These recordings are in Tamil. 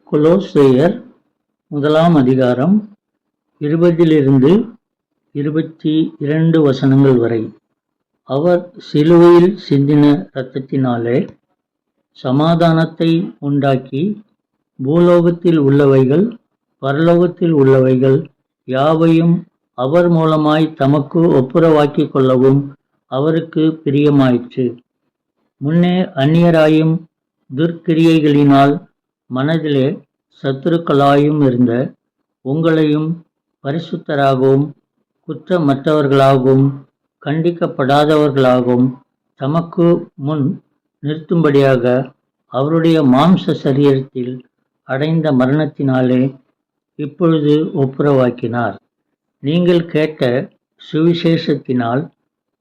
கொலோசையர் 1 20 22 வசனங்கள் வரை. அவர் சிலுவையில் சிந்தின இரத்தத்தினாலே சமாதானத்தை உண்டாக்கி பூலோகத்தில் உள்ளவைகள் பரலோகத்தில் உள்ளவைகள் யாவையும் அவர் மூலமாய் தமக்கு ஒப்புரவாக்கிக் கொள்ளவும் அவருக்கு பிரியமாயிற்று. முன்னே அந்நியராயும் துர்க்கிரியைகளினால் மனதிலே சத்துருக்களாயும் இருந்த உங்களையும் பரிசுத்தராகவும் குற்றமற்றவர்களாகவும் கண்டிக்கப்படாதவர்களாகவும் தமக்கு முன் நிறுத்தும்படியாக அவருடைய மாம்ச சரீரத்தில் அடைந்த மரணத்தினாலே இப்பொழுது ஒப்புரவாக்கினார். நீங்கள் கேட்ட சுவிசேஷத்தினால்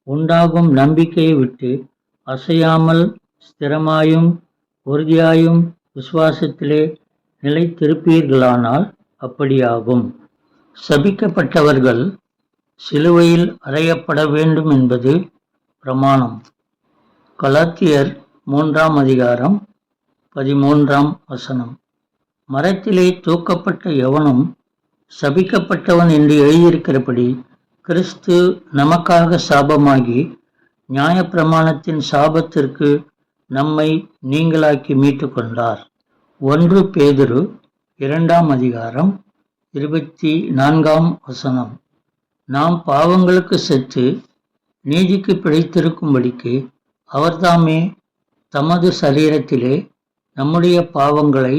உண்டாகும் நம்பிக்கையை விட்டு அசையாமல் ஸ்திரமாயும் உறுதியாயும் விசுவாசத்திலே நிலைத்திருப்பீர்களானால் அப்படியாகும். சபிக்கப்பட்டவர்கள் சிலுவையில் அறையப்பட வேண்டும் என்பது பிரமாணம். கலாத்தியர் 3:13 மரத்திலே தூக்கப்பட்ட எவனும் சபிக்கப்பட்டவன் என்று எழுதியிருக்கிறபடி கிறிஸ்து நமக்காக சாபமாகி நியாயப்பிரமாணத்தின் சாபத்திற்கு நம்மை நீங்களாக்கி மீட்டு கொண்டார். 1 பேதுரு 2:24 நாம் பாவங்களுக்கு செத்து நீதிக்கு பிழைத்திருக்கும்படிக்கு அவர்தாமே தமது சரீரத்திலே நம்முடைய பாவங்களை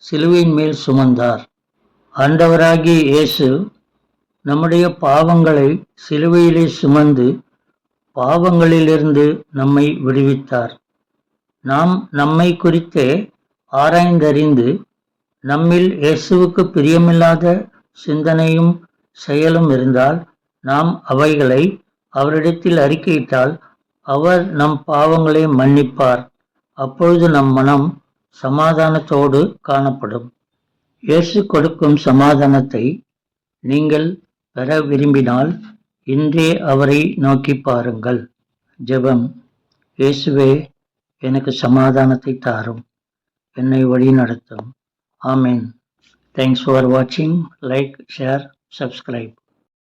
சிலுவையின் மேல் சுமந்தார். ஆண்டவராகிய இயேசு நம்முடைய பாவங்களை சிலுவையிலே சுமந்து பாவங்களிலிருந்து நம்மை விடுவித்தார். நாம் நம்மை குறித்தே ஆராய்ந்தறிந்து நம்மில் இயேசுவுக்கு பிரியமில்லாத சிந்தனையும் செயலும் இருந்தால் நாம் அவைகளை அவரிடத்தில் அறிக்கையிட்டால் அவர் நம் பாவங்களை மன்னிப்பார். அப்பொழுது நம் மனம் சமாதானத்தோடு காணப்படும். இயேசு கொடுக்கும் சமாதானத்தை நீங்கள் பெற விரும்பினால் இன்றே அவரை நோக்கி பாருங்கள். ஜெபம். இயேசுவே, எனக்கு சமாதானத்தை தாரும், என்னை வழி நடத்தும். ஆமென். தேங்க்ஸ் ஃபார் வாட்சிங். Like, share, subscribe.